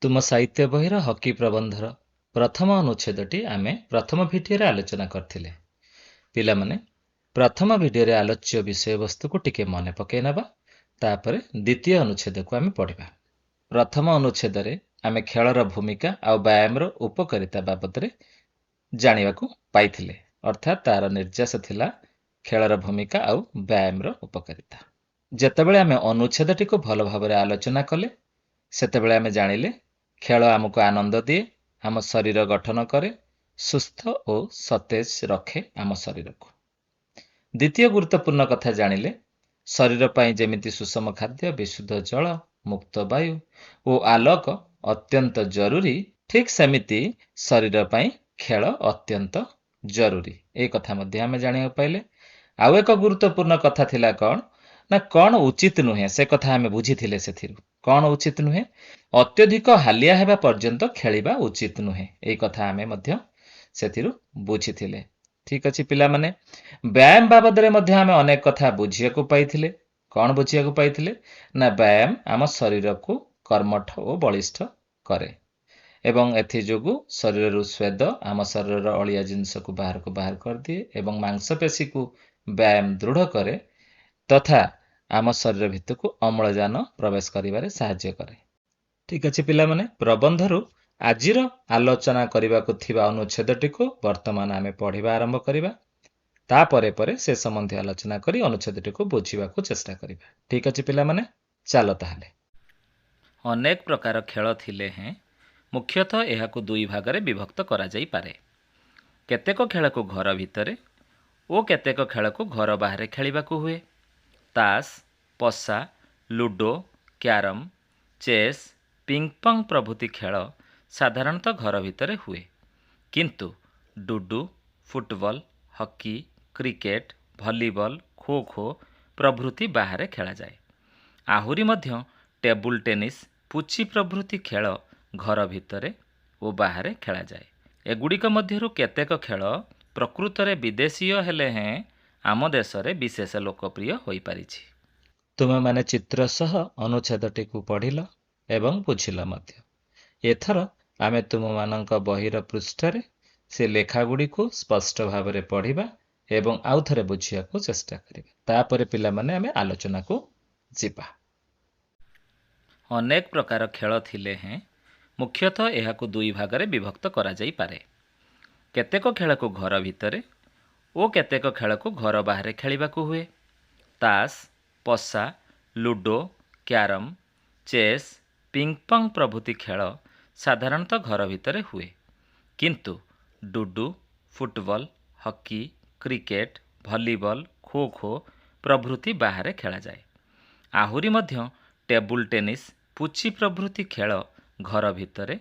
ତୁମ ସାହିତ୍ୟ ବହିର ହକି ପ୍ରବନ୍ଧର ପ୍ରଥମ ଅନୁଚ୍ଛେଦଟି ଆମେ ପ୍ରଥମ ଭିଡିଓରେ ଆଲୋଚନା କରିଥିଲେ। ପିଲାମାନେ, ପ୍ରଥମ ଭିଡିଓରେ ଆଲୋଚ୍ୟ ବିଷୟବସ୍ତୁକୁ ଟିକେ ମନେ ପକାଇ ନେବା, ତାପରେ ଦ୍ୱିତୀୟ ଅନୁଚ୍ଛେଦକୁ ଆମେ ପଢ଼ିବା। ପ୍ରଥମ ଅନୁଚ୍ଛେଦରେ ଆମେ ଖେଳର ଭୂମିକା ଆଉ ବ୍ୟାୟାମର ଉପକାରିତା ବାବଦରେ ଜାଣିବାକୁ ପାଇଥିଲେ, ଅର୍ଥାତ୍ ତାର ନିର୍ଯାସ ଥିଲା ଖେଳର ଭୂମିକା ଆଉ ବ୍ୟାୟାମର ଉପକାରିତା। ଯେତେବେଳେ ଆମେ ଅନୁଚ୍ଛେଦଟିକୁ ଭଲ ଭାବରେ ଆଲୋଚନା କଲେ, ସେତେବେଳେ ଆମେ ଜାଣିଲେ ଖେଳ ଆମକୁ ଆନନ୍ଦ ଦିଏ, ଆମ ଶରୀର ଗଠନ କରେ, ସୁସ୍ଥ ଓ ସତେଜ ରଖେ ଆମ ଶରୀରକୁ। ଦ୍ୱିତୀୟ ଗୁରୁତ୍ୱପୂର୍ଣ୍ଣ କଥା ଜାଣିଲେ, ଶରୀର ପାଇଁ ଯେମିତି ସୁଷମ ଖାଦ୍ୟ, ବିଶୁଦ୍ଧ ଜଳ, ମୁକ୍ତ ବାୟୁ ଓ ଆଲୋକ ଅତ୍ୟନ୍ତ ଜରୁରୀ, ଠିକ୍ ସେମିତି ଶରୀର ପାଇଁ ଖେଳ ଅତ୍ୟନ୍ତ ଜରୁରୀ। ଏ କଥା ମଧ୍ୟ ଆମେ ଜାଣିବାକୁ ପାଇଲେ। ଆଉ ଏକ ଗୁରୁତ୍ୱପୂର୍ଣ୍ଣ କଥା ଥିଲା କ'ଣ ଉଚିତ ନୁହେଁ, ସେ କଥା ଆମେ ବୁଝିଥିଲେ। ସେଥିରୁ କ'ଣ ଉଚିତ ନୁହେଁ? ଅତ୍ୟଧିକ ହାଲିଆ ହେବା ପର୍ଯ୍ୟନ୍ତ ଖେଳିବା ଉଚିତ ନୁହେଁ। ଏଇ କଥା ଆମେ ମଧ୍ୟ ସେଥିରୁ ବୁଝିଥିଲେ। ଠିକ୍ ଅଛି ପିଲାମାନେ, ବ୍ୟାୟାମ ବାବଦରେ ମଧ୍ୟ ଆମେ ଅନେକ କଥା ବୁଝିବାକୁ ପାଇଥିଲେ। କ'ଣ ବୁଝିବାକୁ ପାଇଥିଲେ? ନା ବ୍ୟାୟାମ ଆମ ଶରୀରକୁ କର୍ମଠ ଓ ବଳିଷ୍ଠ କରେ ଏବଂ ଏଥିଯୋଗୁଁ ଶରୀରରୁ ସ୍ୱେଦ ଆମ ଶରୀରର ଅଳିଆ ଜିନିଷକୁ ବାହାରକୁ ବାହାର କରିଦିଏ ଏବଂ ମାଂସପେଶୀକୁ ବ୍ୟାୟାମ ଦୃଢ଼ କରେ ତଥା ଆମ ଶରୀର ଭିତରକୁ ଅମ୍ଳଜାନ ପ୍ରବେଶ କରିବାରେ ସାହାଯ୍ୟ କରେ। ଠିକ୍ ଅଛି ପିଲାମାନେ, ପ୍ରବନ୍ଧରୁ ଆଜିର ଆଲୋଚନା କରିବାକୁ ଥିବା ଅନୁଚ୍ଛେଦଟିକୁ ବର୍ତ୍ତମାନ ଆମେ ପଢ଼ିବା ଆରମ୍ଭ କରିବା। ତାପରେ ପରେ ସେ ସମ୍ବନ୍ଧୀୟ ଆଲୋଚନା କରି ଅନୁଚ୍ଛେଦଟିକୁ ବୁଝିବାକୁ ଚେଷ୍ଟା କରିବା। ଠିକ୍ ଅଛି ପିଲାମାନେ, ଚାଲ ତାହେଲେ। ଅନେକ ପ୍ରକାର ଖେଳ ଥିଲେ ହେଁ ମୁଖ୍ୟତଃ ଏହାକୁ ଦୁଇ ଭାଗରେ ବିଭକ୍ତ କରାଯାଇପାରେ। କେତେକ ଖେଳକୁ ଘର ଭିତରେ ଓ କେତେକ ଖେଳକୁ ଘର ବାହାରେ ଖେଳିବାକୁ ହୁଏ। ତାସ୍, ପଶା, ଲୁଡୋ, କ୍ୟାରମ୍, ଚେସ୍, ପିଙ୍ଗପଙ୍ଗ ପ୍ରଭୃତି ଖେଳ ସାଧାରଣତଃ ଘର ଭିତରେ ହୁଏ, କିନ୍ତୁ ଡୁଡୁ, football, hockey, cricket, volleyball, kho kho ପ୍ରଭୃତି ବାହାରେ ଖେଳାଯାଏ। ଆହୁରି ମଧ୍ୟ ଟେବୁଲ ଟେନିସ୍, ପୁଚି ପ୍ରଭୃତି ଖେଳ ଘର ଭିତରେ ଓ ବାହାରେ ଖେଳାଯାଏ। ଏଗୁଡ଼ିକ ମଧ୍ୟରୁ କେତେକ ଖେଳ ପ୍ରକୃତରେ ବିଦେଶୀୟ ହେଲେ ହେଁ ଆମ ଦେଶରେ ବିଶେଷ ଲୋକପ୍ରିୟ ହୋଇପାରିଛି। ତୁମେମାନେ ଚିତ୍ର ସହ ଅନୁଚ୍ଛେଦଟିକୁ ପଢ଼ିଲ ଏବଂ ବୁଝିଲ ମଧ୍ୟ। ଏଥର ଆମେ ତୁମମାନଙ୍କ ବହିର ପୃଷ୍ଠାରେ ସେ ଲେଖାଗୁଡ଼ିକୁ ସ୍ପଷ୍ଟ ଭାବରେ ପଢ଼ିବା ଏବଂ ଆଉ ଥରେ ବୁଝିବାକୁ ଚେଷ୍ଟା କରିବା। ତାପରେ ପିଲାମାନେ ଆମେ ଆଲୋଚନାକୁ ଯିବା। ଅନେକ ପ୍ରକାର ଖେଳ ଥିଲେ ହେଁ ମୁଖ୍ୟତଃ ଏହାକୁ ଦୁଇ ଭାଗରେ ବିଭକ୍ତ କରାଯାଇପାରେ। କେତେକ ଖେଳକୁ ଘର ଭିତରେ ଓ କେତେକ ଖେଳକୁ ଘର ବାହାରେ ଖେଳିବାକୁ ହୁଏ। ତାସ୍, ପଶା, ଲୁଡୋ, କ୍ୟାରମ୍, ଚେସ୍, ପିଙ୍ଗପଙ୍ଗ ପ୍ରଭୃତି ଖେଳ ସାଧାରଣତଃ ଘର ଭିତରେ ହୁଏ, କିନ୍ତୁ ଡୁଡୁ, football, hockey, cricket, volleyball, kho kho ପ୍ରଭୃତି ବାହାରେ ଖେଳାଯାଏ। ଆହୁରି ମଧ୍ୟ ଟେବୁଲ ଟେନିସ୍, ପୁଚି ପ୍ରଭୃତି ଖେଳ ଘର ଭିତରେ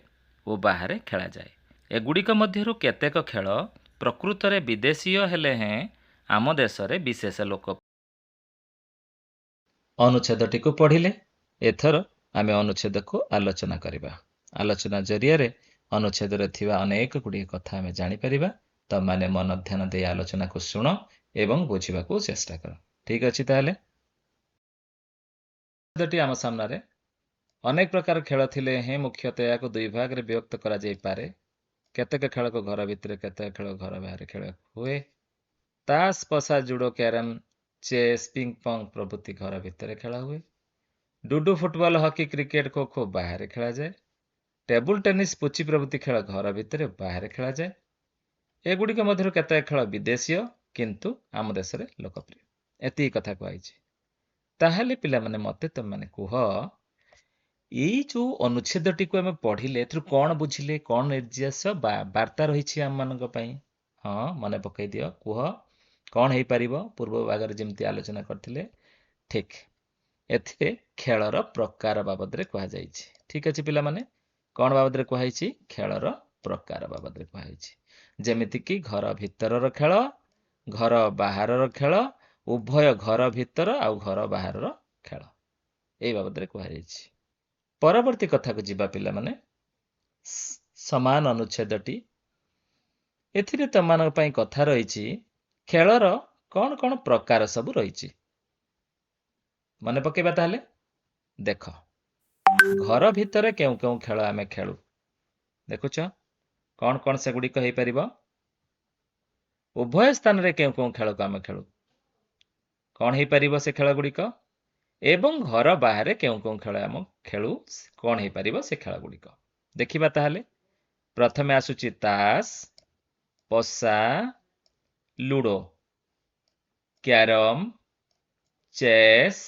ଓ ବାହାରେ ଖେଳାଯାଏ। ଏଗୁଡ଼ିକ ମଧ୍ୟରୁ କେତେକ ଖେଳ ପ୍ରକୃତରେ ବିଦେଶୀୟ ହେଲେ ହେଁ ଆମ ଦେଶରେ ବିଶେଷ ଲୋକପ୍ରିୟ। ଅନୁଚ୍ଛେଦଟିକୁ ପଢ଼ିଲେ, ଏଥର ଆମେ ଅନୁଚ୍ଛେଦକୁ ଆଲୋଚନା କରିବା। ଆଲୋଚନା ଜରିଆରେ ଅନୁଚ୍ଛେଦରେ ଥିବା ଅନେକ ଗୁଡ଼ିଏ କଥା ଆମେ ଜାଣିପାରିବା। ତମମାନେ ମନ ଧ୍ୟାନ ଦେଇ ଆଲୋଚନାକୁ ଶୁଣ ଏବଂ ବୁଝିବାକୁ ଚେଷ୍ଟା କର। ଠିକ୍ ଅଛି ତାହେଲେ। ଅନୁଚ୍ଛେଦଟି ଆମ ସାମ୍ନାରେ। ଅନେକ ପ୍ରକାର ଖେଳ ଥିଲେ ହେଁ ମୁଖ୍ୟତଃ ଏହାକୁ ଦୁଇ ଭାଗରେ ବିଭକ୍ତ କରାଯାଇପାରେ। କେତେକ ଖେଳକୁ ଘର ଭିତରେ, କେତେକ ଖେଳ ଘର ବାହାରେ ଖେଳିବାକୁ ହୁଏ। ତାସ୍, ପଶା, ଜୁଡୋ, କ୍ୟାରମ୍, ଚେସ୍, ପିଙ୍ଗପଙ୍ଗ ପ୍ରଭୃତି ଘର ଭିତରେ ଖେଳା ହୁଏ। ଡୁଡୁ, ଫୁଟବଲ, ହକି, କ୍ରିକେଟ, ଖୋଖୋ ବାହାରେ ଖେଳାଯାଏ। ଟେବୁଲ ଟେନିସ୍, ପୁଚି ପ୍ରଭୃତି ଖେଳ ଘର ଭିତରେ ଓ ବାହାରେ ଖେଳାଯାଏ। ଏଗୁଡ଼ିକ ମଧ୍ୟରୁ କେତେକ ଖେଳ ବିଦେଶୀୟ କିନ୍ତୁ ଆମ ଦେଶରେ ଲୋକପ୍ରିୟ। ଏତିକି କଥା କୁହାଯାଇଛି। ତାହେଲେ ପିଲାମାନେ ମୋତେ ତମମାନେ କୁହ, ଏଇ ଯୋଉ ଅନୁଚ୍ଛେଦଟିକୁ ଆମେ ପଢ଼ିଲେ ଏଥିରୁ କ'ଣ ବୁଝିଲେ, କ'ଣ ନିର୍ଯାସ ବା ବାର୍ତ୍ତା ରହିଛି ଆମମାନଙ୍କ ପାଇଁ? ହଁ, ମନେ ପକାଇ ଦିଅ, କୁହ କ'ଣ ହେଇପାରିବ? ପୂର୍ବ ଭାଗରେ ଯେମିତି ଆଲୋଚନା କରିଥିଲେ ଠିକ୍। ଏଥିରେ ଖେଳର ପ୍ରକାର ବାବଦରେ କୁହାଯାଇଛି। ଠିକ୍ ଅଛି ପିଲାମାନେ, କ'ଣ ବାବଦରେ କୁହାଯାଇଛି? ଖେଳର ପ୍ରକାର ବାବଦରେ କୁହାଯାଇଛି। ଯେମିତିକି ଘର ଭିତରର ଖେଳ, ଘର ବାହାରର ଖେଳ, ଉଭୟ ଘର ଭିତର ଆଉ ଘର ବାହାରର ଖେଳ, ଏଇ ବାବଦରେ କୁହାଯାଇଛି। ପରବର୍ତ୍ତୀ କଥାକୁ ଯିବା ପିଲାମାନେ। ସମାନ ଅନୁଚ୍ଛେଦଟି, ଏଥିରେ ତମମାନଙ୍କ ପାଇଁ କଥା ରହିଛି ଖେଳର କ'ଣ କ'ଣ ପ୍ରକାର ସବୁ ରହିଛି। ମନେ ପକେଇବା ତାହେଲେ। ଦେଖ, ଘର ଭିତରେ କେଉଁ କେଉଁ ଖେଳ ଆମେ ଖେଳୁ? ଦେଖୁଛ କଣ କଣ ସେଗୁଡ଼ିକ ହେଇପାରିବ? ଉଭୟ ସ୍ଥାନରେ କେଉଁ କେଉଁ ଖେଳକୁ ଆମେ ଖେଳୁ? କଣ ହେଇପାରିବ ସେ ଖେଳ ଗୁଡ଼ିକ? ଏବଂ ଘର ବାହାରେ କେଉଁ କେଉଁ ଖେଳ ଆମେ ଖେଳୁ? କଣ ହେଇପାରିବ ସେ ଖେଳ ଗୁଡ଼ିକ? ଦେଖିବା ତାହେଲେ। ପ୍ରଥମେ ଆସୁଛି ତାସ, ପଶା, ଲୁଡୋ, କ୍ୟାରମ, ଚେସ୍,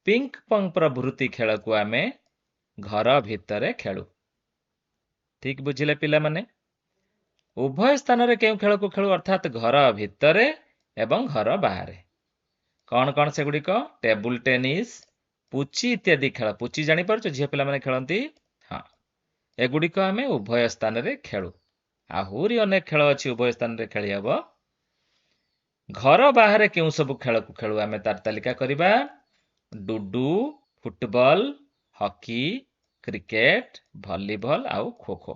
ପିଙ୍କ୍ ପଙ୍କ୍ ପ୍ରଭୃତି ଖେଳକୁ ଆମେ ଘର ଭିତରେ ଖେଳୁ। ଠିକ୍ ବୁଝିଲେ ପିଲାମାନେ? ଉଭୟ ସ୍ଥାନରେ କେଉଁ ଖେଳକୁ ଖେଳୁ ଅର୍ଥାତ୍ ଘର ଭିତରେ ଏବଂ ଘର ବାହାରେ। କଣ କଣ ସେଗୁଡ଼ିକ? ଟେବୁଲ ଟେନିସ୍, ପୁଚି ଇତ୍ୟାଦି ଖେଳ। ପୁଚି ଜାଣିପାରୁଛ ଝିଅ ପିଲାମାନେ ଖେଳନ୍ତି? ହଁ, ଏଗୁଡ଼ିକ ଆମେ ଉଭୟ ସ୍ଥାନରେ ଖେଳୁ। ଆହୁରି ଅନେକ ଖେଳ ଅଛି ଉଭୟ ସ୍ଥାନରେ ଖେଳି ହେବ। ଘର ବାହାରେ କେଉଁ ସବୁ ଖେଳକୁ ଖେଳୁ ଆମେ ତାର ତାଲିକା କରିବା। ଡୁଡୁ, ଫୁଟବଲ, ହକି, କ୍ରିକେଟ, ଭଲିବଲ ଆଉ ଖୋଖୋ।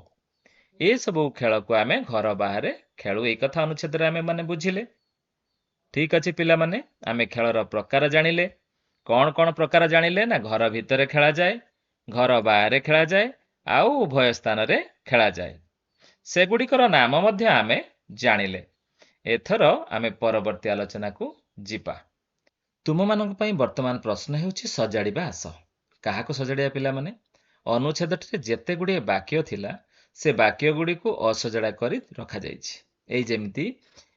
ଏସବୁ ଖେଳକୁ ଆମେ ଘର ବାହାରେ ଖେଳୁ। ଏଇ କଥା ଅନୁଚ୍ଛେଦରେ ଆମେ ମାନେ ବୁଝିଲେ। ଠିକ୍ ଅଛି ପିଲାମାନେ, ଆମେ ଖେଳର ପ୍ରକାର ଜାଣିଲେ। କଣ କଣ ପ୍ରକାର ଜାଣିଲେ? ନା ଘର ଭିତରେ ଖେଳାଯାଏ, ଘର ବାହାରେ ଖେଳାଯାଏ, ଆଉ ଉଭୟ ସ୍ଥାନରେ ଖେଳାଯାଏ। ସେଗୁଡ଼ିକର ନାମ ମଧ୍ୟ ଆମେ ଜାଣିଲେ। ଏଥର ଆମେ ପରବର୍ତ୍ତୀ ଆଲୋଚନାକୁ ଯିବା। ତୁମମାନଙ୍କ ପାଇଁ ବର୍ତ୍ତମାନ ପ୍ରଶ୍ନ ହେଉଛି ସଜାଡ଼ିବା ଆସ। କାହାକୁ ସଜାଡ଼ିବା ପିଲାମାନେ? ଅନୁଚ୍ଛେଦଟିରେ ଯେତେ ଗୁଡ଼ିଏ ବାକ୍ୟ ଥିଲା ସେ ବାକ୍ୟଗୁଡ଼ିକୁ ଅସଜଡ଼ା କରି ରଖାଯାଇଛି। ଏଇ ଯେମିତି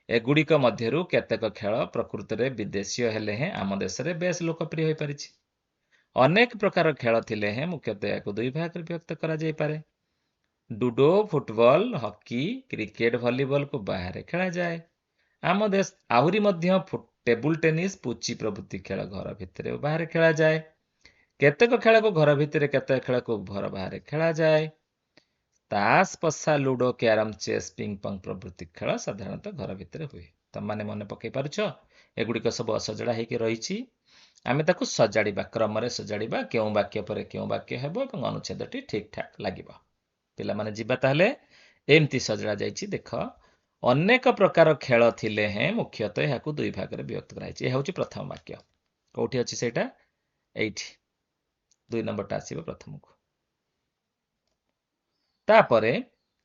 ଏଗୁଡ଼ିକ ମଧ୍ୟରୁ କେତେକ ଖେଳ ପ୍ରକୃତରେ ବିଦେଶୀୟ ହେଲେ ହେଁ ଆମ ଦେଶରେ ବେଶ ଲୋକପ୍ରିୟ ହୋଇପାରିଛି। ଅନେକ ପ୍ରକାର ଖେଳ ଥିଲେ ହେଁ ମୁଖ୍ୟତଃ ଏହାକୁ ଦୁଇ ଭାଗରେ ବିଭକ୍ତ କରାଯାଇପାରେ। ଡୁଡୋ, ଫୁଟବଲ, ହକି, କ୍ରିକେଟ, ଭଲିବଲକୁ ବାହାରେ ଖେଳାଯାଏ। ଆମ ଦେଶ ଆହୁରି ମଧ୍ୟ ଟେବୁଲ ଟେନିସ୍, ପୁଚି ପ୍ରଭୃତି ଖେଳ ଘର ଭିତରେ ଓ ବାହାରେ ଖେଳାଯାଏ। କେତେକ ଖେଳକୁ ଘର ଭିତରେ, କେତେକ ଖେଳକୁ ଘର ବାହାରେ ଖେଳାଯାଏ। ତାସ, ପଶା, ଲୁଡୋ, କ୍ୟାରମ, ଚେସ୍, ପିଙ୍କ୍ ପଙ୍କ୍ ପ୍ରଭୃତି ଖେଳ ସାଧାରଣତଃ ଘର ଭିତରେ ହୁଏ। ତମମାନେ ମନେ ପକେଇ ପାରୁଛ? ଏଗୁଡ଼ିକ ସବୁ ଅସଜଡ଼ା ହେଇକି ରହିଛି। ଆମେ ତାକୁ ସଜାଡ଼ିବା, କ୍ରମରେ ସଜାଡ଼ିବା, କେଉଁ ବାକ୍ୟ ପରେ କେଉଁ ବାକ୍ୟ ହେବ ଏବଂ ଅନୁଚ୍ଛେଦଟି ଠିକ୍ ଠାକ୍ ଲାଗିବ। ପିଲାମାନେ ଯିବା ତାହେଲେ। ଏମିତି ସଜଡ଼ା ଯାଇଛି ଦେଖ। ଅନେକ ପ୍ରକାର ଖେଳ ଥିଲେ ହେଁ ମୁଖ୍ୟତଃ ଏହାକୁ ଦୁଇ ଭାଗରେ ବିଭକ୍ତ କରାଯାଇଛି। ଏହା ହେଉଛି ପ୍ରଥମ ବାକ୍ୟ। କୋଉଠି ଅଛି ସେଇଟା? ଏଇଠି 2 ନମ୍ବରଟା ଆସିବ ପ୍ରଥମକୁ। ତାପରେ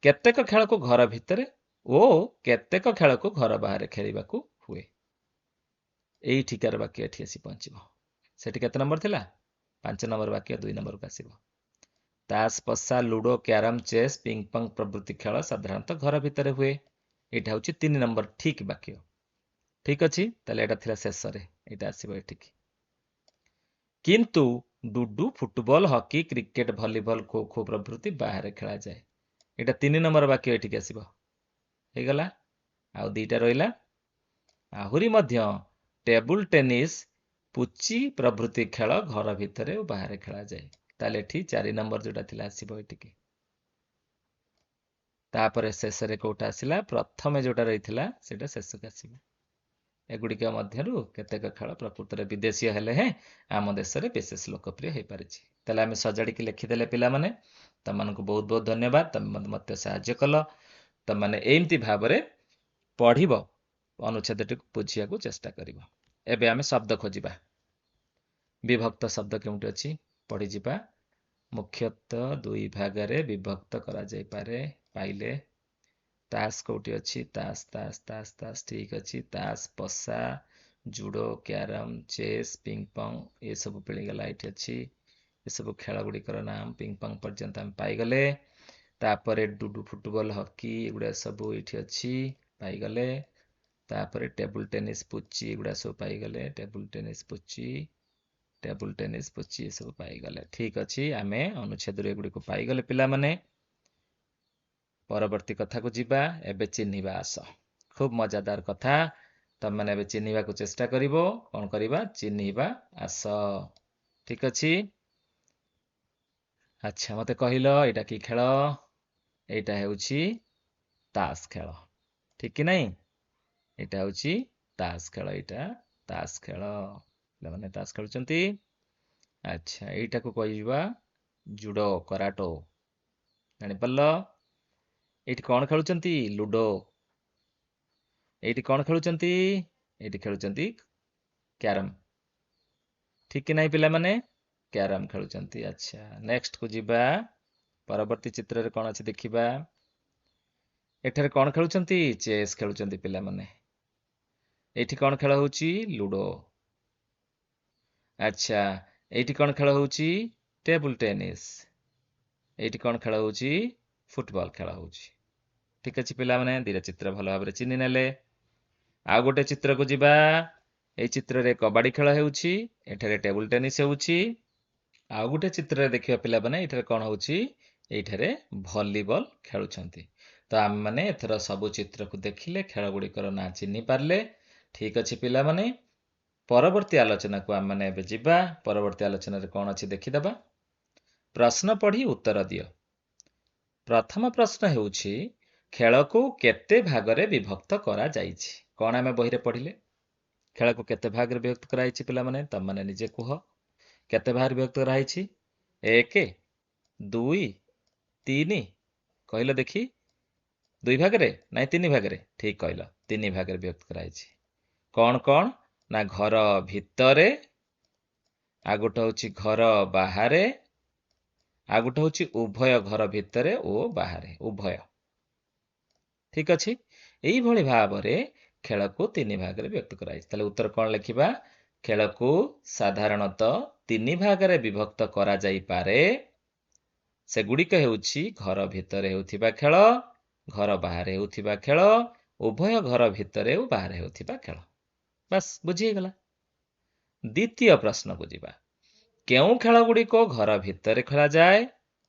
କେତେକ ଖେଳକୁ ଘର ଭିତରେ ଓ କେତେକ ଖେଳକୁ ଘର ବାହାରେ ଖେଳିବାକୁ ହୁଏ। ଏଇଠିକାର ବାକ୍ୟ ଏଠି ଆସି ପହଞ୍ଚିବ। ସେଠି କେତେ ନମ୍ବର ଥିଲା? 5 ନମ୍ବର ବାକ୍ୟ 2 ନମ୍ବରକୁ ଆସିବ। ତାସ, ପଶା, ଲୁଡୋ, କ୍ୟାରମ, ଚେସ୍, ପିଙ୍କ୍ ପଙ୍କ୍ ପ୍ରଭୃତି ଖେଳ ସାଧାରଣତଃ ଘର ଭିତରେ ହୁଏ। ଏଇଟା ହେଉଛି 3 ନମ୍ବର ଠିକ୍ ବାକ୍ୟ। ଠିକ୍ ଅଛି, ତାହେଲେ ଏଇଟା ଥିଲା ଶେଷରେ, ଏଇଟା ଆସିବ ଏଠିକି। କିନ୍ତୁ ଡୁଡୁ, football, hockey, cricket, volleyball, kho kho ପ୍ରଭୃତି ବାହାରେ ଖେଳାଯାଏ। ଏଇଟା 3 ନମ୍ବର ବାକ୍ୟ ଏଠିକି ଆସିବ। ହେଇଗଲା। ଆଉ 2ଟା ରହିଲା। ଆହୁରି ମଧ୍ୟ ଟେବୁଲ ଟେନିସ୍, ପୁଚି ପ୍ରଭୃତି ଖେଳ ଘର ଭିତରେ ଓ ବାହାରେ ଖେଳାଯାଏ। ତାହେଲେ ଏଠି 4 ନମ୍ବର ଯୋଉଟା ଥିଲା ଆସିବ ଏଠିକି। ତାପରେ ଶେଷରେ କୋଉଟା ଆସିଲା? ପ୍ରଥମେ ଯୋଉଟା ରହିଥିଲା ସେଇଟା ଶେଷକୁ ଆସିବ। ଏଗୁଡ଼ିକ ମଧ୍ୟରୁ କେତେକ ଖେଳ ପ୍ରକୃତରେ ବିଦେଶୀୟ ହେଲେ ହେଁ ଆମ ଦେଶରେ ବିଶେଷ ଲୋକପ୍ରିୟ ହୋଇପାରିଛି। ତାହେଲେ ଆମେ ସଜାଡ଼ିକି ଲେଖିଦେଲେ ପିଲାମାନେ। ତମମାନଙ୍କୁ ବହୁତ ବହୁତ ଧନ୍ୟବାଦ। ତମେ ମୋତେ ସାହାଯ୍ୟ କଲ। ତମମାନେ ଏମିତି ଭାବରେ ପଢ଼ିବ, ଅନୁଚ୍ଛେଦଟିକୁ ବୁଝିବାକୁ ଚେଷ୍ଟା କରିବ। ଏବେ ଆମେ ଶବ୍ଦ ଖୋଜିବା। ବିଭକ୍ତ ଶବ୍ଦ କେଉଁଠି ଅଛି ପଢ଼ିଯିବା। ମୁଖ୍ୟତଃ 2 ଭାଗରେ ବିଭକ୍ତ କରାଯାଇପାରେ। ପାଇଲେ ତାସ କୋଉଠି ଅଛି? ତାସ ତାସ ତାସ ତାସ ଠିକ୍ ଅଛି। ତାସ, ପଶା, ଜୁଡୋ, କ୍ୟାରମ, ଚେସ୍, ପିଙ୍କ୍ ପଙ୍କ୍ ଏସବୁ ମିଳିଗଲା ଏଇଠି ଅଛି। ଏସବୁ ଖେଳ ଗୁଡ଼ିକର ନାମ ପିଙ୍କ୍ ପଙ୍କ୍ ପର୍ଯ୍ୟନ୍ତ ଆମେ ପାଇଗଲେ। ତାପରେ ଡୁଡୁ, ଫୁଟବଲ, ହକି ଏଗୁଡ଼ା ସବୁ ଏଇଠି ଅଛି, ପାଇଗଲେ। ତାପରେ ଟେବୁଲ ଟେନିସ୍, ପୁଚି ଏଗୁଡ଼ା ସବୁ ପାଇଗଲେ। ଟେବୁଲ ଟେନିସ୍, ପୁଚି, ଟେବୁଲ ଟେନିସ୍, ପୁଚି ଏସବୁ ପାଇଗଲେ। ଠିକ୍ ଅଛି, ଆମେ ଅନୁଚ୍ଛେଦରୁ ଏଗୁଡ଼ିକୁ ପାଇଗଲେ ପିଲାମାନେ। ପରବର୍ତ୍ତୀ କଥାକୁ ଯିବା। ଏବେ ଚିହ୍ନିବା ଆସ। ଖୁବ୍ ମଜାଦାର କଥା। ତମମାନେ ଏବେ ଚିହ୍ନିବାକୁ ଚେଷ୍ଟା କରିବ। କଣ କରିବା? ଚିହ୍ନିବା ଆସ। ଠିକ୍ ଅଛି। ଆଚ୍ଛା, ମତେ କହିଲ ଏଇଟା କି ଖେଳ? ଏଇଟା ହେଉଛି ତାସ ଖେଳ। ଠିକ୍ କି ନାହିଁ? ଏଇଟା ହେଉଛି ତାସ ଖେଳ। ଏଇଟା ତାସ ଖେଳ। ପିଲାମାନେ ତାସ ଖେଳୁଛନ୍ତି। ଆଚ୍ଛା, ଏଇଟାକୁ କହିବା ଜୁଡୋ, କରାଟୋ। ଜାଣିପାରିଲ? ଏଇଠି କଣ ଖେଳୁଛନ୍ତି? ଲୁଡୋ। ଏଇଠି କଣ ଖେଳୁଛନ୍ତି? ଏଇଠି ଖେଳୁଛନ୍ତି କ୍ୟାରମ। ଠିକ୍ କି ନାହିଁ ପିଲାମାନେ? କ୍ୟାରମ ଖେଳୁଛନ୍ତି। ଆଚ୍ଛା, ନେକ୍ସଟ କୁ ଯିବା। ପରବର୍ତ୍ତୀ ଚିତ୍ରରେ କଣ ଅଛି ଦେଖିବା। ଏଠାରେ କଣ ଖେଳୁଛନ୍ତି? ଚେସ୍ ଖେଳୁଛନ୍ତି ପିଲାମାନେ। ଏଇଠି କଣ ଖେଳ ହଉଛି? ଲୁଡୋ। ଆଚ୍ଛା, ଏଇଠି କଣ ଖେଳ ହଉଛି? Table tennis. ଏଇଠି କଣ ଖେଳ ହଉଛି? ଫୁଟବଲ ଖେଳ ହଉଛି। ଠିକ ଅଛି ପିଲାମାନେ, ଦିଟା ଚିତ୍ର ଭଲ ଭାବରେ ଚିହ୍ନି ନେଲେ। ଆଉ ଗୋଟେ ଚିତ୍ରକୁ ଯିବା। ଏଇ ଚିତ୍ରରେ କବାଡି ଖେଳ ହେଉଛି, ଏଠାରେ ଟେବୁଲ ଟେନିସ୍ ହେଉଛି। ଆଉ ଗୋଟେ ଚିତ୍ରରେ ଦେଖିବା ପିଲାମାନେ, ଏଠାରେ କଣ ହଉଛି? ଏଇଠାରେ ଭଲିବଲ ଖେଳୁଛନ୍ତି। ତ ଆମେମାନେ ଏଥର ସବୁ ଚିତ୍ରକୁ ଦେଖିଲେ ଖେଳ ଗୁଡ଼ିକର ନାଁ ଚିହ୍ନି ପାରିଲେ। ଠିକ ଅଛି ପିଲାମାନେ, ପରବର୍ତ୍ତୀ ଆଲୋଚନାକୁ ଆମେମାନେ ଏବେ ଯିବା। ପରବର୍ତ୍ତୀ ଆଲୋଚନାରେ କଣ ଅଛି ଦେଖିଦେବା। ପ୍ରଶ୍ନ ପଢ଼ି ଉତ୍ତର ଦିଅ। ପ୍ରଥମ ପ୍ରଶ୍ନ ହେଉଛି, ଖେଳକୁ କେତେ ଭାଗରେ ବିଭକ୍ତ କରାଯାଇଛି? କଣ ଆମେ ବହିରେ ପଢ଼ିଲେ? ଖେଳକୁ କେତେ ଭାଗରେ ବିଭକ୍ତ କରାଯାଇଛି ପିଲାମାନେ? ତମମାନେ ନିଜେ କୁହ। କେତେ ଭାଗରେ ବିଭକ୍ତ କରାଯାଇଛି? 1, 2, 3 କହିଲ ଦେଖି। 2 ଭାଗରେ ନାଇଁ 3 ଭାଗରେ? ଠିକ କହିଲ, 3 ଭାଗରେ ବିଭକ୍ତ କରାଯାଇଛି। କଣ କଣ? ନା ଘର ଭିତରେ, ଆଉ ଗୋଟେ ହଉଛି ଘର ବାହାରେ, ଆଉ ଗୋଟେ ହଉଛି ଉଭୟ ଘର ଭିତରେ ଓ ବାହାରେ, ଉଭୟ। ଠିକ ଅଛି, ଏଇଭଳି ଭାବରେ ଖେଳକୁ 3 ଭାଗରେ ବିଭକ୍ତ କରାଯାଇଛି। ତାହେଲେ ଉତ୍ତର କଣ ଲେଖିବା? ଖେଳକୁ ସାଧାରଣତଃ 3 ଭାଗରେ ବିଭକ୍ତ କରାଯାଇପାରେ। ସେଗୁଡ଼ିକ ହେଉଛି ଘର ଭିତରେ ହେଉଥିବା ଖେଳ, ଘର ବାହାରେ ହେଉଥିବା ଖେଳ, ଉଭୟ ଘର ଭିତରେ ଓ ବାହାରେ ହେଉଥିବା ଖେଳ। ବାସ୍, ବୁଝି ହେଇଗଲା। ଦ୍ୱିତୀୟ ପ୍ରଶ୍ନକୁ ଯିବା। କେଉଁ ଖେଳ ଗୁଡ଼ିକ ଘର ଭିତରେ ଖେଳାଯାଏ?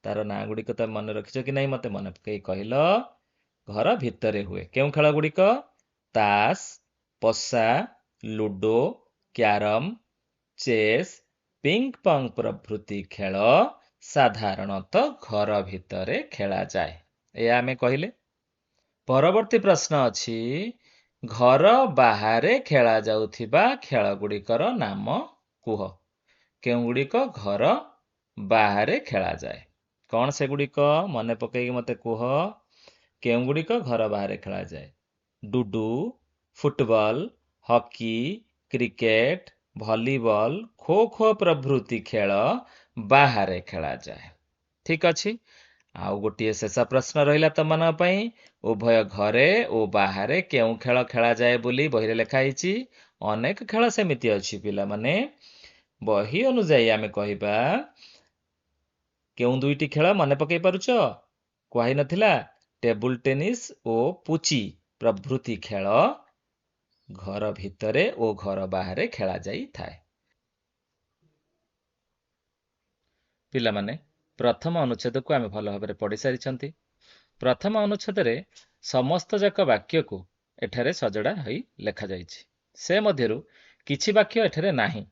ତାର ନାଁ ଗୁଡ଼ିକ ତମେ ମନେ ରଖିଛ କି ନାହିଁ ମତେ ମନେ ପକେଇ କହିଲ। ଘର ଭିତରେ ହୁଏ କେଉଁ ଖେଳ ଗୁଡ଼ିକ? ତାସ, ପଶା, ludo, carrom, chess, Ping pong ପ୍ରଭୃତି ଖେଳ ସାଧାରଣତଃ ଘର ଭିତରେ ଖେଳାଯାଏ। ଏହା ଆମେ କହିଲେ। ପରବର୍ତ୍ତୀ ପ୍ରଶ୍ନ ଅଛି, ଘର ବାହାରେ ଖେଳାଯାଉଥିବା ଖେଳ ଗୁଡ଼ିକର ନାମ କୁହ। କେଉଁଗୁଡ଼ିକ ଘର ବାହାରେ ଖେଳାଯାଏ? କଣ ସେଗୁଡ଼ିକ? ମନେ ପକେଇକି ମତେ କୁହ। କେଉଁଗୁଡ଼ିକ ଘର ବାହାରେ ଖେଳାଯାଏ? ଡୁଡୁ, football, hockey, cricket, volleyball, kho kho ପ୍ରଭୃତି ଖେଳ ବାହାରେ ଖେଳାଯାଏ। ଠିକ ଅଛି, ଆଉ ଗୋଟିଏ ଶେଷ ପ୍ରଶ୍ନ ରହିଲା ତମମାନଙ୍କ ପାଇଁ। ଉଭୟ ଘରେ ଓ ବାହାରେ କେଉଁ ଖେଳ ଖେଳାଯାଏ ବୋଲି ବହିରେ ଲେଖା ହେଇଛି? ଅନେକ ଖେଳ ସେମିତି ଅଛି ପିଲାମାନେ। ବହି ଅନୁଯାୟୀ ଆମେ କହିବା, କେଉଁ ଦୁଇଟି ଖେଳ ମନେ ପକେଇ ପାରୁଛ? କୁହାହେଇ ନଥିଲା ଟେବୁଲ ଟେନିସ୍ ଓ ପୁଚି ପ୍ରଭୃତି ଖେଳ ଘର ଭିତରେ ଓ ଘର ବାହାରେ ଖେଳାଯାଇଥାଏ। ପିଲାମାନେ, ପ୍ରଥମ ଅନୁଚ୍ଛେଦକୁ ଆମେ ଭଲ ଭାବରେ ପଢ଼ି ସାରିଛନ୍ତି। ପ୍ରଥମ ଅନୁଚ୍ଛେଦରେ ସମସ୍ତ ଯାକ ବାକ୍ୟକୁ ଏଠାରେ ସଜଡ଼ା ହୋଇ ଲେଖାଯାଇଛି। ସେ ମଧ୍ୟରୁ କିଛି ବାକ୍ୟ ଏଠାରେ ନାହିଁ।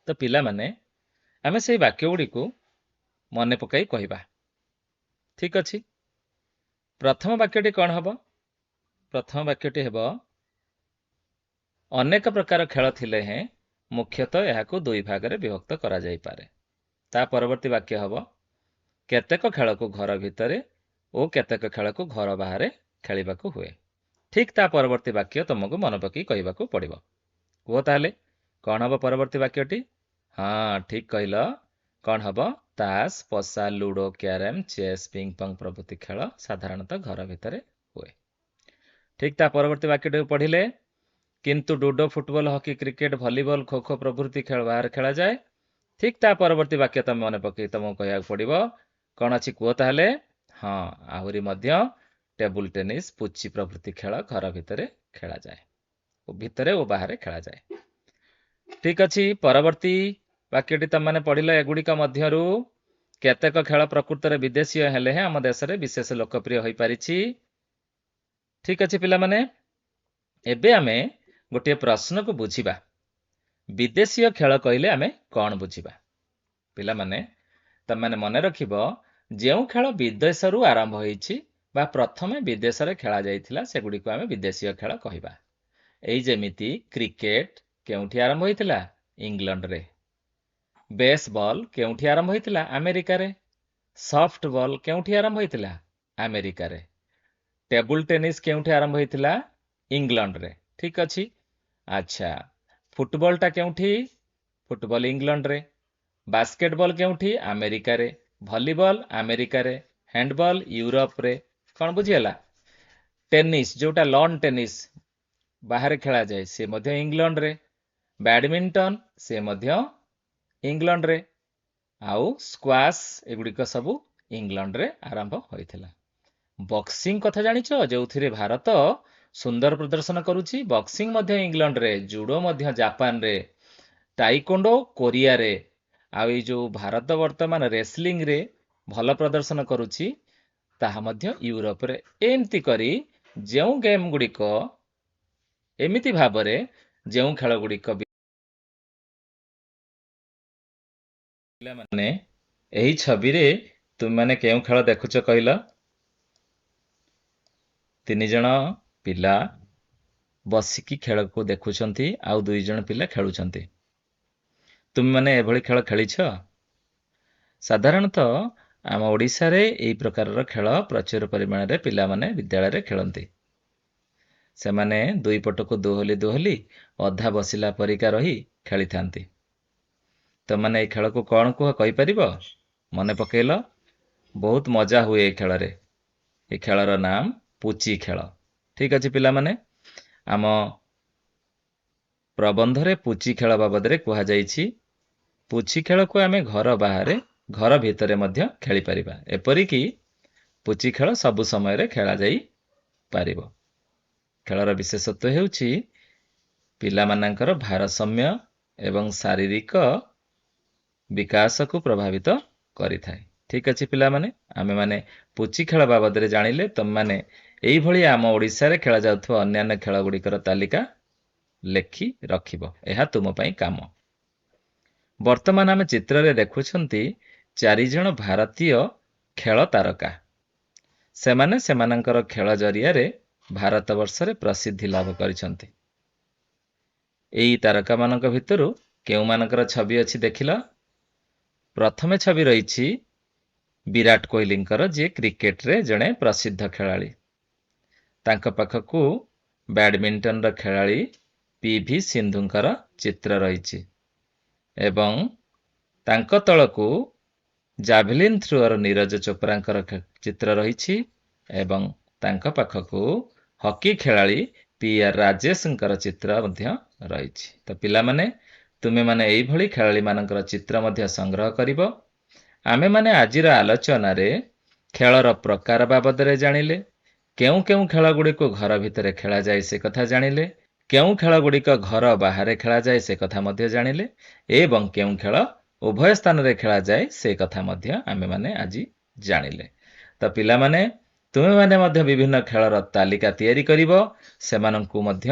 ତ ପିଲାମାନେ, ଆମେ ସେଇ ବାକ୍ୟ ଗୁଡ଼ିକୁ ମନେ ପକାଇ କହିବା। ଠିକ ଅଛି, ପ୍ରଥମ ବାକ୍ୟଟି କଣ ହେବ? ପ୍ରଥମ ବାକ୍ୟଟି ହେବ, ଅନେକ ପ୍ରକାର ଖେଳ ଥିଲେ ହେଁ ମୁଖ୍ୟତଃ ଏହାକୁ 2 ଭାଗରେ ବିଭକ୍ତ କରାଯାଇପାରେ। ତା ପରବର୍ତ୍ତୀ ବାକ୍ୟ ହେବ, କେତେକ ଖେଳକୁ ଘର ଭିତରେ ଓ କେତେକ ଖେଳକୁ ଘର ବାହାରେ ଖେଳିବାକୁ ହୁଏ। ଠିକ ତା ପରବର୍ତ୍ତୀ ବାକ୍ୟ ତମକୁ ମନେ ପକାଇ କହିବାକୁ ପଡ଼ିବ। କୁହ ତାହେଲେ, କଣ ହେବ ପରବର୍ତ୍ତୀ ବାକ୍ୟଟି? ହଁ, ଠିକ କହିଲ। କଣ ହେବ? ତାସ, ପଶା, ludo, carrom, chess, Ping pong ପ୍ରଭୃତି ଖେଳ ସାଧାରଣତଃ ଘର ଭିତରେ ହୁଏ। ଠିକ ତା ପରବର୍ତ୍ତୀ ବାକ୍ୟଟିକୁ ପଢ଼ିଲେ, କିନ୍ତୁ ଡୁଡୋ, football, hockey, cricket, volleyball, kho kho ପ୍ରଭୃତି ଖେଳ ବାହାରେ ଖେଳାଯାଏ। ଠିକ ତା ପରବର୍ତ୍ତୀ ବାକ୍ୟ ତମେ ମନେ ପକେଇ ତମକୁ କହିବାକୁ ପଡ଼ିବ। କଣ ଅଛି କୁହ ତାହେଲେ? ହଁ, ଆହୁରି ମଧ୍ୟ ଟେବୁଲ ଟେନିସ୍, ପୁଚି ପ୍ରଭୃତି ଖେଳ ଘର ଭିତରେ ଖେଳାଯାଏ, ଭିତରେ ଓ ବାହାରେ ଖେଳାଯାଏ। ଠିକ ଅଛି, ପରବର୍ତ୍ତୀ ବାକ୍ୟଟି ତମମାନେ ପଢ଼ିଲ। ଏଗୁଡ଼ିକ ମଧ୍ୟରୁ କେତେକ ଖେଳ ପ୍ରକୃତରେ ବିଦେଶୀୟ ହେଲେ ହେଁ ଆମ ଦେଶରେ ବିଶେଷ ଲୋକପ୍ରିୟ ହୋଇପାରିଛି। ଠିକ ଅଛି ପିଲାମାନେ, ଏବେ ଆମେ ଗୋଟିଏ ପ୍ରଶ୍ନକୁ ବୁଝିବା। ବିଦେଶୀୟ ଖେଳ କହିଲେ ଆମେ କଣ ବୁଝିବା? ପିଲାମାନେ, ତମମାନେ ମନେ ରଖିବ, ଯେଉଁ ଖେଳ ବିଦେଶରୁ ଆରମ୍ଭ ହୋଇଛି ବା ପ୍ରଥମେ ବିଦେଶରେ ଖେଳାଯାଇଥିଲା ସେଗୁଡ଼ିକୁ ଆମେ ବିଦେଶୀୟ ଖେଳ କହିବା। ଏଇ ଯେମିତି କ୍ରିକେଟ କେଉଁଠି ଆରମ୍ଭ ହୋଇଥିଲା? ଇଂଲଣ୍ଡରେ। ବେସବଲ କେଉଁଠି ଆରମ୍ଭ ହୋଇଥିଲା? ଆମେରିକାରେ। ସଫ୍ଟବଲ କେଉଁଠି ଆରମ୍ଭ ହୋଇଥିଲା? ଆମେରିକାରେ। ଟେବୁଲ ଟେନିସ୍ କେଉଁଠି ଆରମ୍ଭ ହୋଇଥିଲା? ଇଂଲଣ୍ଡରେ। ଠିକ ଅଛି। ଆଚ୍ଛା, ଫୁଟବଲଟା କେଉଁଠି? ଫୁଟବଲ ଇଂଲଣ୍ଡରେ। ବାସ୍କେଟବଲ କେଉଁଠି? ଆମେରିକାରେ। ଭଲିବଲ ଆମେରିକାରେ। ହ୍ୟାଣ୍ଡବଲ ୟୁରୋପରେ। କ'ଣ ବୁଝିଗଲା? ଟେନିସ୍ ଯୋଉଟା ଲନ୍ ଟେନିସ୍ ବାହାରେ ଖେଳାଯାଏ ସେ ମଧ୍ୟ ଇଂଲଣ୍ଡରେ। ବ୍ୟାଡମିଣ୍ଟନ ସେ ମଧ୍ୟ ଇଂଲଣ୍ଡରେ। ଆଉ ସ୍କ୍ୱାସ୍ ଏଗୁଡ଼ିକ ସବୁ ଇଂଲଣ୍ଡରେ ଆରମ୍ଭ ହୋଇଥିଲା। ବକ୍ସିଂ କଥା ଜାଣିଛ? ଯୋଉଥିରେ ଭାରତ ସୁନ୍ଦର ପ୍ରଦର୍ଶନ କରୁଛି। ବକ୍ସିଂ ମଧ୍ୟ ଇଂଲଣ୍ଡରେ। ଜୁଡୋ ମଧ୍ୟ ଜାପାନରେ। ଟାଇକୋଣ୍ଡୋ କୋରିଆରେ। ଆଉ ଏଇ ଯୋଉ ଭାରତ ବର୍ତ୍ତମାନ ରେସଲିଂରେ ଭଲ ପ୍ରଦର୍ଶନ କରୁଛି ତାହା ମଧ୍ୟ ୟୁରୋପରେ। ଏମିତି କରି ଯେଉଁ ଗେମ୍ ଗୁଡ଼ିକ ଏମିତି ଭାବରେ ଯେଉଁ ଖେଳ ଗୁଡ଼ିକ ପିଲାମାନେ ଏହି ଛବିରେ ତୁମମାନେ କେଉଁ ଖେଳ ଦେଖୁଛ କହିଲ? 3 ଜଣ ପିଲା ବସିକି ଖେଳକୁ ଦେଖୁଛନ୍ତି ଆଉ 2 ଜଣ ପିଲା ଖେଳୁଛନ୍ତି। ତୁମମାନେ ଏଭଳି ଖେଳ ଖେଳିଛ? ସାଧାରଣତଃ ଆମ ଓଡ଼ିଶାରେ ଏହି ପ୍ରକାରର ଖେଳ ପ୍ରଚୁର ପରିମାଣରେ ପିଲାମାନେ ବିଦ୍ୟାଳୟରେ ଖେଳନ୍ତି। ସେମାନେ ଦୁଇ ପଟକୁ ଦୋହଲି ଅଧା ବସିଲା ପରିକା ରହି ଖେଳିଥାନ୍ତି। ତମାନେ ଏହି ଖେଳକୁ କ'ଣ କୁହ କହିପାରିବ? ମନେ ପକେଇଲ? ବହୁତ ମଜା ହୁଏ ଏହି ଖେଳରେ। ଏ ଖେଳର ନାମ ପୁଚି ଖେଳ। ଠିକ୍ ଅଛି ପିଲାମାନେ, ଆମ ପ୍ରବନ୍ଧରେ ପୁଚି ଖେଳ ବାବଦରେ କୁହାଯାଇଛି। ପୁଚି ଖେଳକୁ ଆମେ ଘର ବାହାରେ, ଘର ଭିତରେ ମଧ୍ୟ ଖେଳିପାରିବା। ଏପରିକି ପୁଚି ଖେଳ ସବୁ ସମୟରେ ଖେଳାଯାଇ ପାରିବ। ଖେଳର ବିଶେଷତ୍ୱ ହେଉଛି ପିଲାମାନଙ୍କର ଭାରସାମ୍ୟ ଏବଂ ଶାରୀରିକ ବିକାଶକୁ ପ୍ରଭାବିତ କରିଥାଏ। ଠିକ୍ ଅଛି ପିଲାମାନେ, ଆମେମାନେ ପୁଚି ଖେଳ ବାବଦରେ ଜାଣିଲେ। ତମମାନେ ଏଇଭଳି ଆମ ଓଡ଼ିଶାରେ ଖେଳାଯାଉଥିବା ଅନ୍ୟାନ୍ୟ ଖେଳଗୁଡ଼ିକର ତାଲିକା ଲେଖି ରଖିବ। ଏହା ତୁମ ପାଇଁ କାମ। ବର୍ତ୍ତମାନ ଆମେ ଚିତ୍ରରେ ଦେଖୁଛନ୍ତି 4 ଜଣ ଭାରତୀୟ ଖେଳ ତାରକା। ସେମାନେ ସେମାନଙ୍କର ଖେଳ ଜରିଆରେ ଭାରତବର୍ଷରେ ପ୍ରସିଦ୍ଧି ଲାଭ କରିଛନ୍ତି। ଏହି ତାରକାମାନଙ୍କ ଭିତରୁ କେଉଁମାନଙ୍କର ଛବି ଅଛି ଦେଖିଲ? ପ୍ରଥମେ ଛବି ରହିଛି ବିରାଟ କୋହଲିଙ୍କର, ଯିଏ କ୍ରିକେଟରେ ଜଣେ ପ୍ରସିଦ୍ଧ ଖେଳାଳି। ତାଙ୍କ ପାଖକୁ ବ୍ୟାଡମିଣ୍ଟନର ଖେଳାଳି ପିଭି ସିନ୍ଧୁଙ୍କର ଚିତ୍ର ରହିଛି ଏବଂ ତାଙ୍କ ତଳକୁ ଜାଭେଲିନ୍ ଥ୍ରୋର ନୀରଜ ଚୋପ୍ରାଙ୍କର ଚିତ୍ର ରହିଛି ଏବଂ ତାଙ୍କ ପାଖକୁ ହକି ଖେଳାଳି PR ରାଜେଶଙ୍କର ଚିତ୍ର ମଧ୍ୟ ରହିଛି। ତ ପିଲାମାନେ, ତୁମେମାନେ ଏଇଭଳି ଖେଳାଳିମାନଙ୍କର ଚିତ୍ର ମଧ୍ୟ ସଂଗ୍ରହ କରିବ। ଆମେମାନେ ଆଜିର ଆଲୋଚନାରେ ଖେଳର ପ୍ରକାର ବାବଦରେ ଜାଣିଲେ। କେଉଁ କେଉଁ ଖେଳଗୁଡ଼ିକୁ ଘର ଭିତରେ ଖେଳାଯାଏ ସେ କଥା ଜାଣିଲେ। କେଉଁ ଖେଳଗୁଡ଼ିକ ଘର ବାହାରେ ଖେଳାଯାଏ ସେ କଥା ମଧ୍ୟ ଜାଣିଲେ ଏବଂ କେଉଁ ଖେଳ ଉଭୟ ସ୍ଥାନରେ ଖେଳାଯାଏ ସେ କଥା ମଧ୍ୟ ଆମେମାନେ ଆଜି ଜାଣିଲେ। ତ ପିଲାମାନେ, ତୁମେମାନେ ମଧ୍ୟ ବିଭିନ୍ନ ଖେଳର ତାଲିକା ତିଆରି କରିବ। ସେମାନଙ୍କୁ ମଧ୍ୟ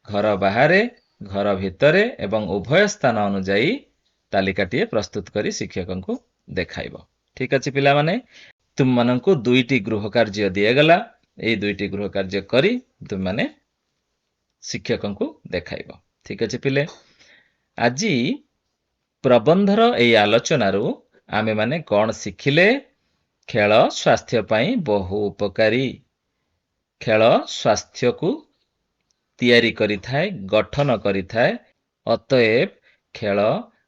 ଘର ବାହାରେ, ଘର ଭିତରେ ଏବଂ ଉଭୟ ସ୍ଥାନ ଅନୁଯାୟୀ ତାଲିକାଟିଏ ପ୍ରସ୍ତୁତ କରି ଶିକ୍ଷକଙ୍କୁ ଦେଖାଇବ। ଠିକ୍ ଅଛି ପିଲାମାନେ, ତୁମମାନଙ୍କୁ 2ଟି ଗୃହ କାର୍ଯ୍ୟ ଦିଆଗଲା। ଏଇ 2ଟି ଗୃହ କାର୍ଯ୍ୟ କରି ତୁମମାନେ ଶିକ୍ଷକଙ୍କୁ ଦେଖାଇବ। ଠିକ୍ ଅଛି ପିଲେ, ଆଜି ପ୍ରବନ୍ଧର ଏହି ଆଲୋଚନାରୁ ଆମେମାନେ କ'ଣ ଶିଖିଲେ? ଖେଳ ସ୍ୱାସ୍ଥ୍ୟ ପାଇଁ ବହୁ ଉପକାରୀ। ଖେଳ ସ୍ୱାସ୍ଥ୍ୟକୁ ତିଆରି କରିଥାଏ, ଗଠନ କରିଥାଏ। ଅତଏବ ଖେଳ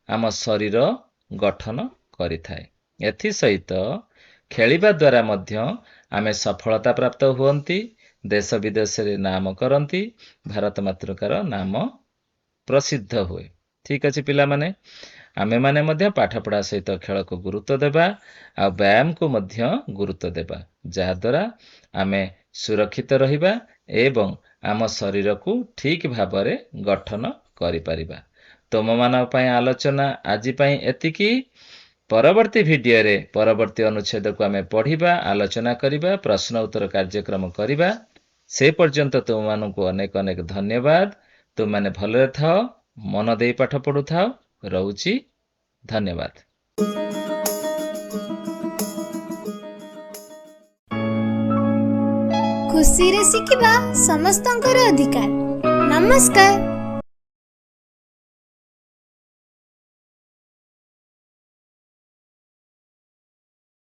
ଆମ ଶରୀର ଗଠନ କରିଥାଏ। ଏଥିସହିତ ଖେଳିବା ଦ୍ୱାରା ମଧ୍ୟ ଆମେ ସଫଳତା ପ୍ରାପ୍ତ ହୁଅନ୍ତି, ଦେଶ ବିଦେଶରେ ନାମ କରନ୍ତି, ଭାରତ ମାତୃକାର ନାମ ପ୍ରସିଦ୍ଧ ହୁଏ। ଠିକ୍ ଅଛି ପିଲାମାନେ, ଆମେମାନେ ମଧ୍ୟ ପାଠପଢ଼ା ସହିତ ଖେଳକୁ ଗୁରୁତ୍ୱ ଦେବା ଆଉ ବ୍ୟାୟାମକୁ ମଧ୍ୟ ଗୁରୁତ୍ୱ ଦେବା, ଯାହାଦ୍ୱାରା ଆମେ ସୁରକ୍ଷିତ ରହିବା ଏବଂ ଆମ ଶରୀରକୁ ଠିକ୍ ଭାବରେ ଗଠନ କରିପାରିବା। ତୁମମାନଙ୍କ ପାଇଁ ଆଲୋଚନା ଆଜି ପାଇଁ ଏତିକି। ପରବର୍ତ୍ତୀ ଭିଡ଼ିଓରେ ପରବର୍ତ୍ତୀ ଅନୁଚ୍ଛେଦକୁ ଆମେ ପଢ଼ିବା, ଆଲୋଚନା କରିବା, ପ୍ରଶ୍ନ ଉତ୍ତର କାର୍ଯ୍ୟକ୍ରମ କରିବା। ସେ ପର୍ଯ୍ୟନ୍ତ ତୁମମାନଙ୍କୁ ଅନେକ ଅନେକ ଧନ୍ୟବାଦ। ତୁମମାନେ ଭଲରେ ଥାଅ, ମନ ଦେଇ ପାଠ ପଢ଼ୁଥାଅ। ରହୁଛି, ଧନ୍ୟବାଦ। ଖୁସିରେ ଶିଖିବା ସମସ୍ତଙ୍କର ଅଧିକାର। ନମସ୍କାର।